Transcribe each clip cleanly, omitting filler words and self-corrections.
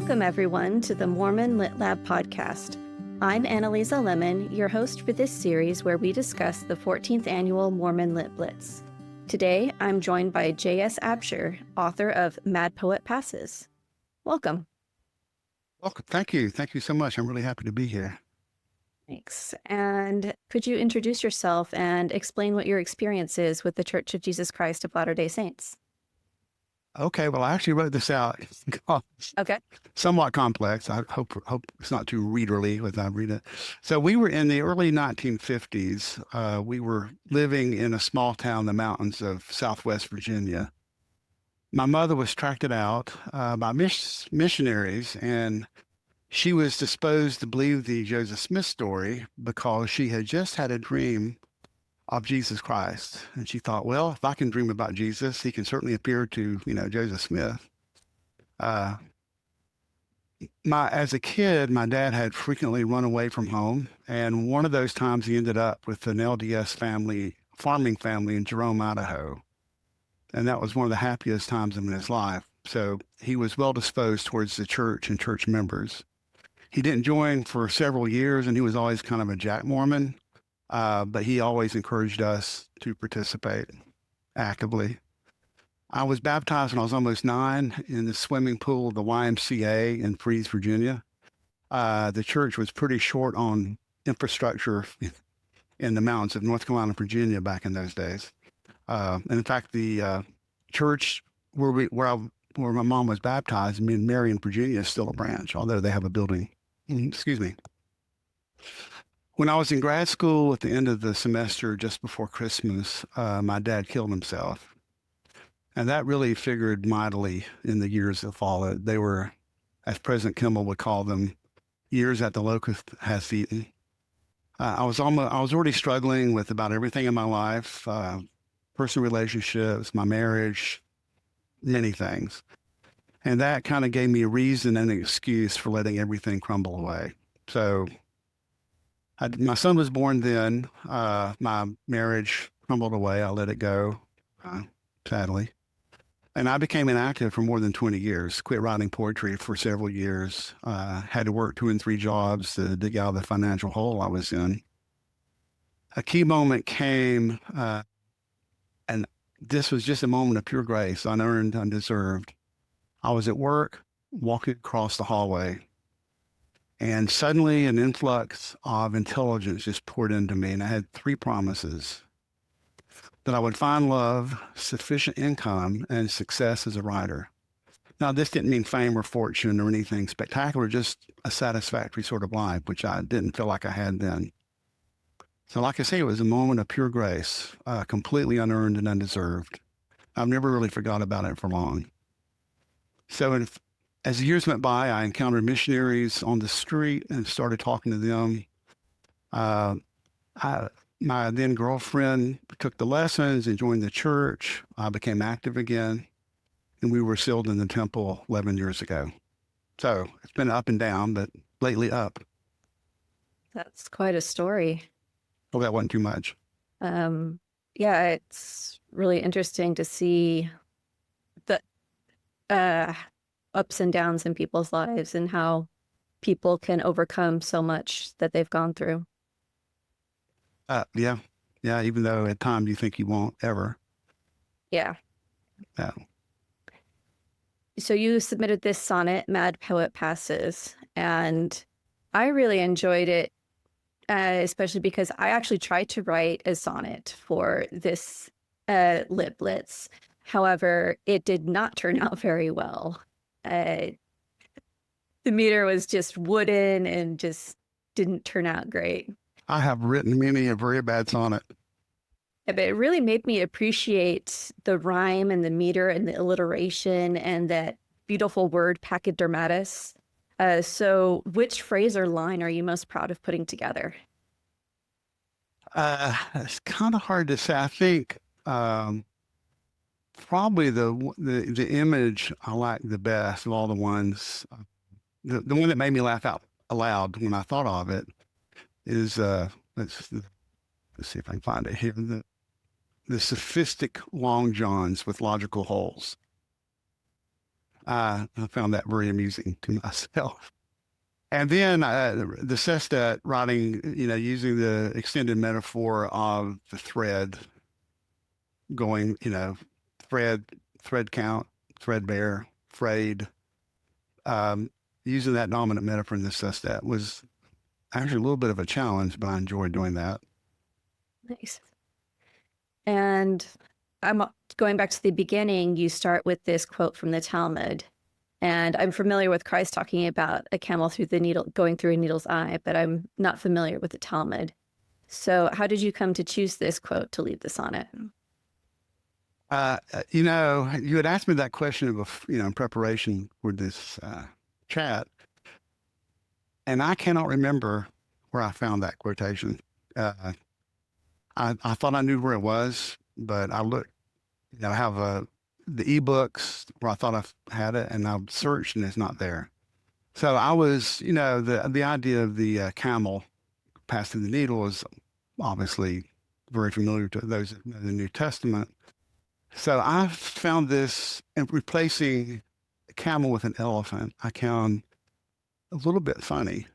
Welcome, everyone, to the Mormon Lit Lab podcast. I'm Annaliese Lemon, your host for this series where we discuss the 14th annual Mormon Lit Blitz. Today, I'm joined by J.S. Absher, author of Mad Poet Passes. Welcome. Welcome. Thank you. Thank you so much. I'm really happy to be here. Thanks. And could you introduce yourself and explain what your experience is with the Church of Jesus Christ of Latter-day Saints? Okay. Well, I actually wrote this out. Okay. Somewhat complex. I hope it's not too readerly as I read it. So we were in the early 1950s. We were living in a small town in the mountains of Southwest Virginia. My mother was tracked out by missionaries, and she was disposed to believe the Joseph Smith story because she had just had a dream of Jesus Christ. And she thought, well, if I can dream about Jesus, he can certainly appear to, Joseph Smith. As a kid, my dad had frequently run away from home. And one of those times he ended up with an LDS farming family in Jerome, Idaho. And that was one of the happiest times in his life. So he was well disposed towards the church and church members. He didn't join for several years, and he was always kind of a Jack Mormon. But he always encouraged us to participate actively. I was baptized when I was almost 9 in the swimming pool of the YMCA in Freeze, Virginia. The church was pretty short on infrastructure in the mountains of North Carolina, Virginia back in those days. And in fact, the church where my mom was baptized in Marianne, Virginia, is still a branch, although they have a building. Excuse me. When I was in grad school at the end of the semester, just before Christmas, my dad killed himself. And that really figured mightily in the years that followed. They were, as President Kimball would call them, years that the locust has eaten. I was already struggling with about everything in my life, personal relationships, my marriage, many things. And that kind of gave me a reason and an excuse for letting everything crumble away. So my son was born then. My marriage crumbled away. I let it go, sadly. And I became inactive for more than 20 years, quit writing poetry for several years, had to work 2 and 3 jobs to dig out of the financial hole I was in. A key moment came, and this was just a moment of pure grace, unearned, undeserved. I was at work, walking across the hallway, and suddenly an influx of intelligence just poured into me. And I had 3 promises: that I would find love, sufficient income, and success as a writer. Now, this didn't mean fame or fortune or anything spectacular, just a satisfactory sort of life, which I didn't feel like I had then. So like I say, it was a moment of pure grace, completely unearned and undeserved. I've never really forgot about it for long. So as the years went by, I encountered missionaries on the street and started talking to them. My then girlfriend took the lessons and joined the church. I became active again, and we were sealed in the temple 11 years ago. So it's been up and down, but lately up. That's quite a story. Oh, that wasn't too much. Yeah, it's really interesting to see the ups and downs in people's lives and how people can overcome so much that they've gone through. Yeah, even though at times you think you won't ever. Yeah. Yeah. So you submitted this sonnet, Mad Poet Passes, and I really enjoyed it, especially because I actually tried to write a sonnet for this Lit Blitz. However, it did not turn out very well. The meter was just wooden and just didn't turn out great. I have written many a very bad sonnet. Yeah, but it really made me appreciate the rhyme and the meter and the alliteration and that beautiful word pachydermatus. So which phrase or line are you most proud of putting together? It's kind of hard to say. I think probably the image I like the best of all the ones, the one that made me laugh out aloud when I thought of it is let's see if I can find it here. The sophistic long johns with logical holes. I found that very amusing to myself. And then the sestet writing, using the extended metaphor of the thread going, thread, thread count, threadbare, frayed, using that dominant metaphor in the sestet was actually a little bit of a challenge, but I enjoyed doing that. Nice. And I'm going back to the beginning. You start with this quote from the Talmud. And I'm familiar with Christ talking about a camel through the needle, going through a needle's eye, but I'm not familiar with the Talmud. So how did you come to choose this quote to lead the sonnet? You had asked me that question in preparation for this chat, and I cannot remember where I found that quotation. I thought I knew where it was, but I looked, I have the ebooks where I thought I had it, and I've searched and it's not there. So I was, the idea of the camel passing the needle is obviously very familiar to those in the New Testament. So I found this, and replacing a camel with an elephant, I found a little bit funny.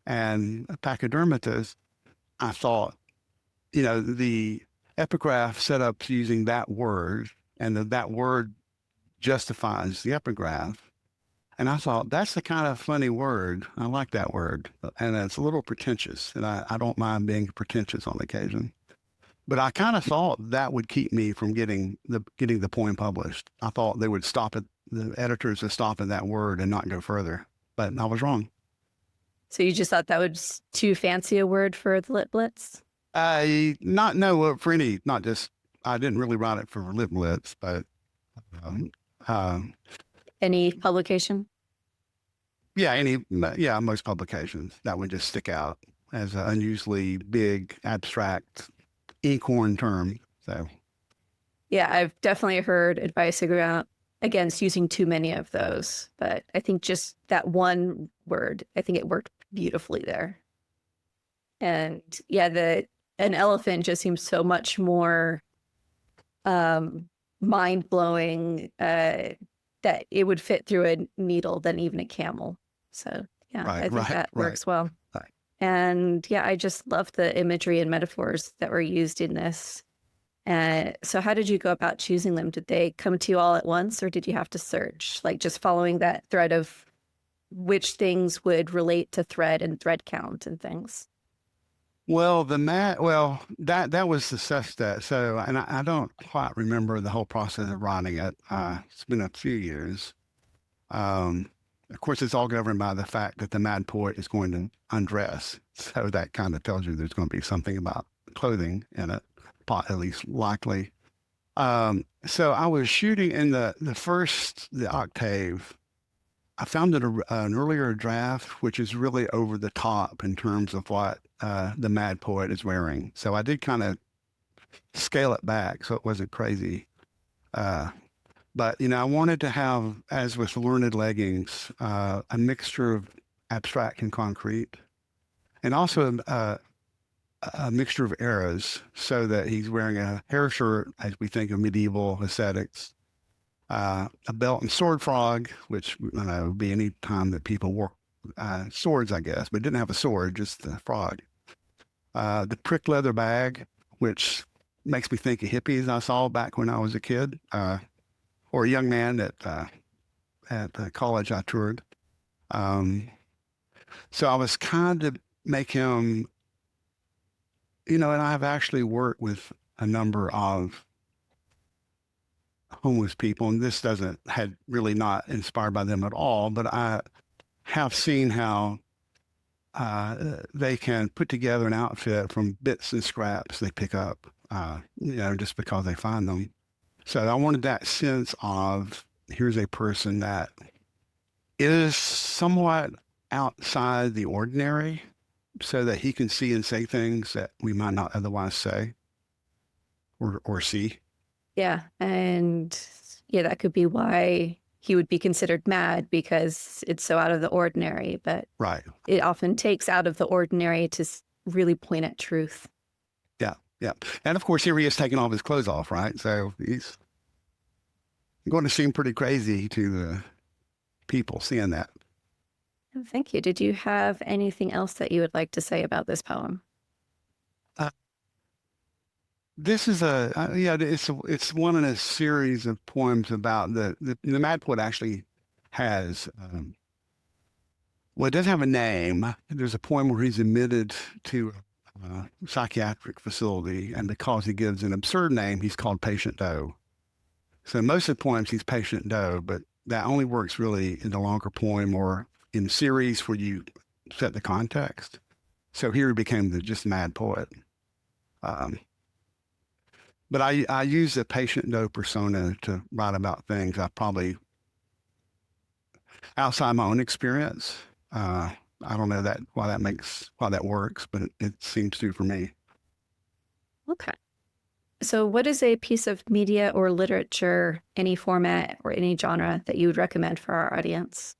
And pachydermatous, I thought, the epigraph set up using that word, and that word justifies the epigraph. And I thought, that's the kind of funny word. I like that word. And it's a little pretentious, and I don't mind being pretentious on occasion. But I kind of thought that would keep me from getting the poem published. I thought they would stop at the editors would stop at that word and not go further. But I was wrong. So you just thought that was too fancy a word for the Lit Blitz? For any, not just, I didn't really write it for Lit Blitz, but any publication? Most publications that would just stick out as an unusually big, abstract, inkhorn term. So, yeah, I've definitely heard advice against using too many of those, but I think just that one word, I think it worked beautifully there. And yeah, an elephant just seems so much more mind-blowing that it would fit through a needle than even a camel. So yeah, I think that works well. Right. And yeah, I just love the imagery and metaphors that were used in this. So how did you go about choosing them? Did they come to you all at once, or did you have to search, like just following that thread of which things would relate to thread and thread count and things? Well, that was the sestet. So, and I don't quite remember the whole process of writing it. It's been a few years. Of course, it's all governed by the fact that the mad poet is going to undress. So that kind of tells you there's going to be something about clothing in it, at least likely. So I was shooting in the octave. I found an earlier draft, which is really over the top in terms of what the mad poet is wearing. So I did kind of scale it back so it wasn't crazy. But, I wanted to have, as with Learned Leggings, a mixture of abstract and concrete, and also a mixture of eras, so that he's wearing a hair shirt, as we think of medieval aesthetics, a belt and sword frog, which would be any time that people wore swords, I guess, but didn't have a sword, just the frog. The prick leather bag, which makes me think of hippies I saw back when I was a kid, or a young man at the college I toured. So I was kind of make him, and I've actually worked with a number of homeless people, and this had really not inspired by them at all, but I have seen how they can put together an outfit from bits and scraps they pick up, just because they find them. So I wanted that sense of, here's a person that is somewhat outside the ordinary, so that he can see and say things that we might not otherwise say or see. Yeah. And yeah, that could be why he would be considered mad, because it's so out of the ordinary, but right. It often takes out of the ordinary to really point at truth. Yeah. And of course, here he is taking all of his clothes off, right? So going to seem pretty crazy to the people seeing that. Thank you. Did you have anything else that you would like to say about this poem? Uh, this is yeah, it's one in a series of poems about the Mad Poet actually has, well, it doesn't have a name. There's a poem where he's admitted to a psychiatric facility, and because he gives an absurd name, he's called Patient Doe. So most of the poems, he's Patient Doe, but that only works really in the longer poem or in series where you set the context. So here he became the just Mad Poet. Um, but I use the Patient Doe persona to write about things I probably outside my own experience. I don't know why that works, but it seems to for me. Okay. So what is a piece of media or literature, any format or any genre that you would recommend for our audience?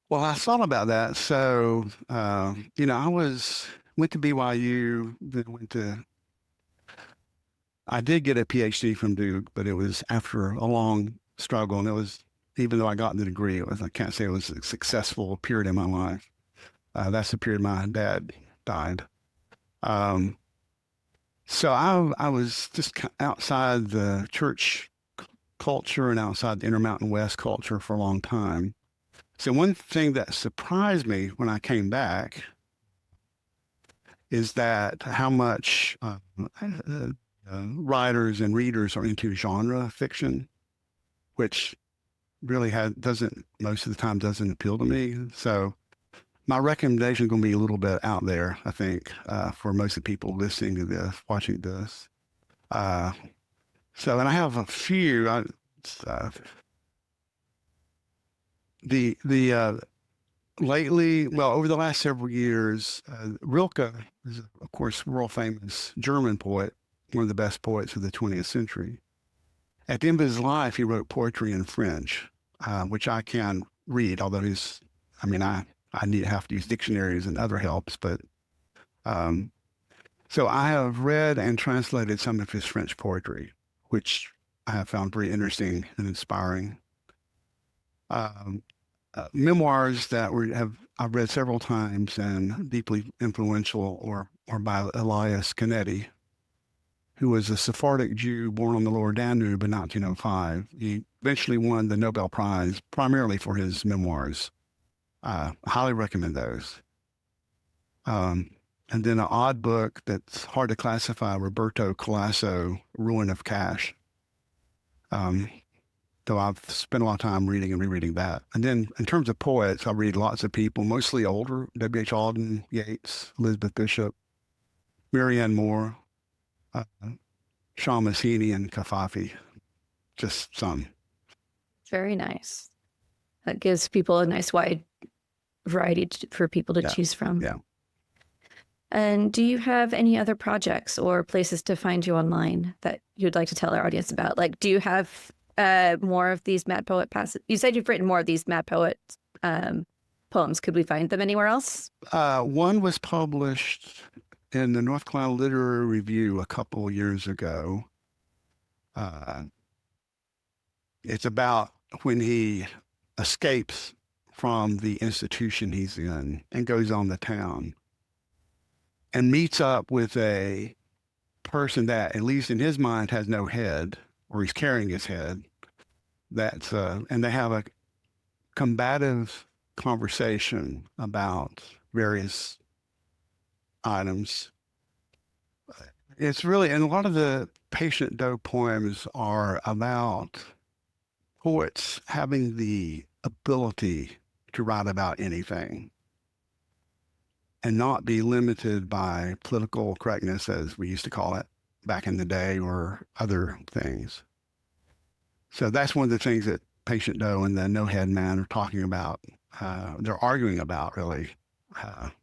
Well, I thought about that. So, I went to BYU, then I did get a PhD from Duke, but it was after a long struggle. And it was, even though I got the degree, I can't say it was a successful period in my life. That's the period my dad died. Um, so I was just outside the church culture and outside the Intermountain West culture for a long time. So one thing that surprised me when I came back is that how much writers and readers are into genre fiction, which really doesn't most of the time doesn't appeal to me. So my recommendation is going to be a little bit out there, I think, for most of the people listening to this, watching this. Uh, and I have a few. The lately, well, over the last several years, Rilke is, of course, world famous German poet, one of the best poets of the 20th century. At the end of his life, he wrote poetry in French, which I can read, although I have to use dictionaries and other helps, but so I have read and translated some of his French poetry, which I have found very interesting and inspiring. Memoirs that I've read several times and deeply influential or by Elias Canetti, who was a Sephardic Jew born on the Lower Danube in 1905. He eventually won the Nobel Prize primarily for his memoirs. I highly recommend those. And then an odd book that's hard to classify, Roberto Colasso, Ruin of Cash. Though I've spent a lot of time reading and rereading that. And then in terms of poets, I read lots of people, mostly older, W.H. Auden, Yeats, Elizabeth Bishop, Marianne Moore, Seamus Heaney, and Cavafy, just some. Very nice. That gives people a nice wide variety for people to choose from. Yeah. And do you have any other projects or places to find you online that you'd like to tell our audience about? Like, do you have more of these Mad Poet passages? You said you've written more of these Mad Poet poems. Could we find them anywhere else? One was published in the North Carolina Literary Review a couple years ago. It's about when he escapes from the institution he's in and goes on the town and meets up with a person that, at least in his mind, has no head, or he's carrying his head. And they have a combative conversation about various items. It's really, and a lot of the Patient Doe poems are about poets having the ability to write about anything and not be limited by political correctness, as we used to call it back in the day, or other things. So that's one of the things that Patient Doe and the No Head Man are talking about. They're arguing about, really,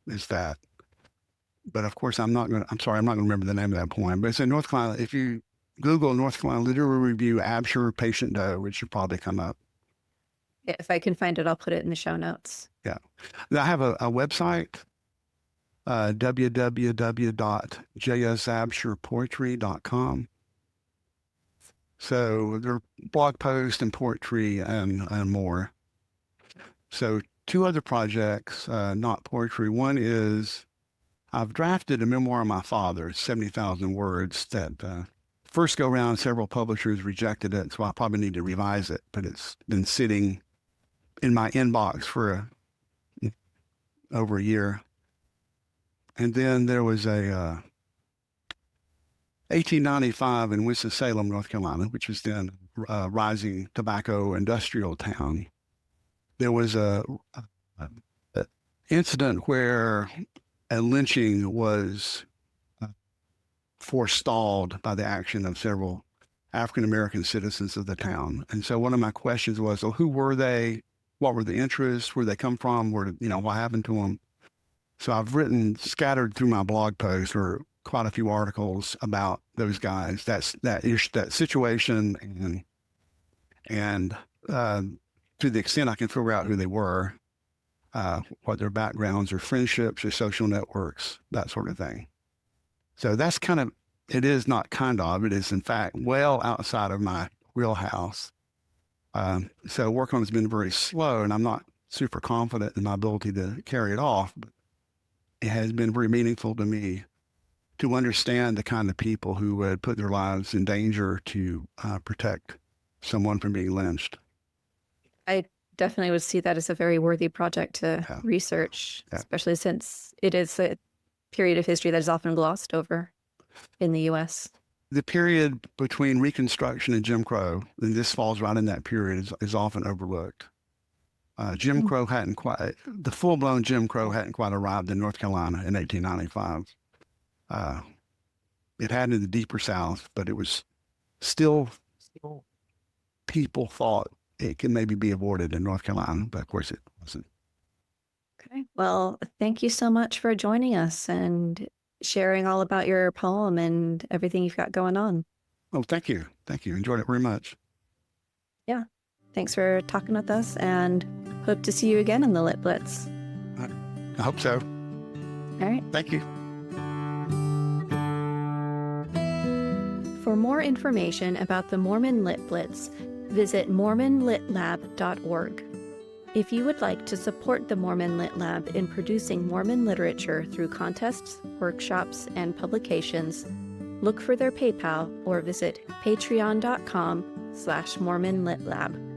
is that. But of course, I'm not going to remember the name of that poem. But it's in North Carolina. If you Google North Carolina Literary Review, Absher, Patient Doe, it should probably come up. Yeah, if I can find it, I'll put it in the show notes. Yeah. I have a website, www.jsabsherpoetry.com. So there are blog posts and poetry and more. So two other projects, not poetry. One is I've drafted a memoir of my father, 70,000 words, that first go round, several publishers rejected it, so I probably need to revise it, but it's been sitting in my inbox for over a year. And then there was a 1895 in Winston-Salem, North Carolina, which was then a rising tobacco industrial town. There was a incident where a lynching was forestalled by the action of several African-American citizens of the town. And so one of my questions was, well, who were they? What were the interests? Where did they come from? What happened to them? So I've written, scattered through my blog posts, or quite a few articles about those guys, that situation, and to the extent I can figure out who they were, what their backgrounds or friendships or social networks, that sort of thing. So that's it is it is in fact well outside of my wheelhouse. So work on it has been very slow, and I'm not super confident in my ability to carry it off, but it has been very meaningful to me to understand the kind of people who would put their lives in danger to protect someone from being lynched. I definitely would see that as a very worthy project to research, especially since it is a period of history that is often glossed over in the U.S. The period between Reconstruction and Jim Crow, and this falls right in that period, is often overlooked. Jim Crow the full-blown Jim Crow hadn't quite arrived in North Carolina in 1895. It had in the deeper South, but it was still people thought it could maybe be avoided in North Carolina, but of course it wasn't. Okay. Well, thank you so much for joining us and sharing all about your poem and everything you've got going on. Oh, thank you. Thank you. Enjoyed it very much. Yeah. Thanks for talking with us, and hope to see you again in the Lit Blitz. I hope so. All right. Thank you. For more information about the Mormon Lit Blitz, visit mormonlitlab.org. If you would like to support the Mormon Lit Lab in producing Mormon literature through contests, workshops, and publications, look for their PayPal or visit patreon.com/MormonLitLab.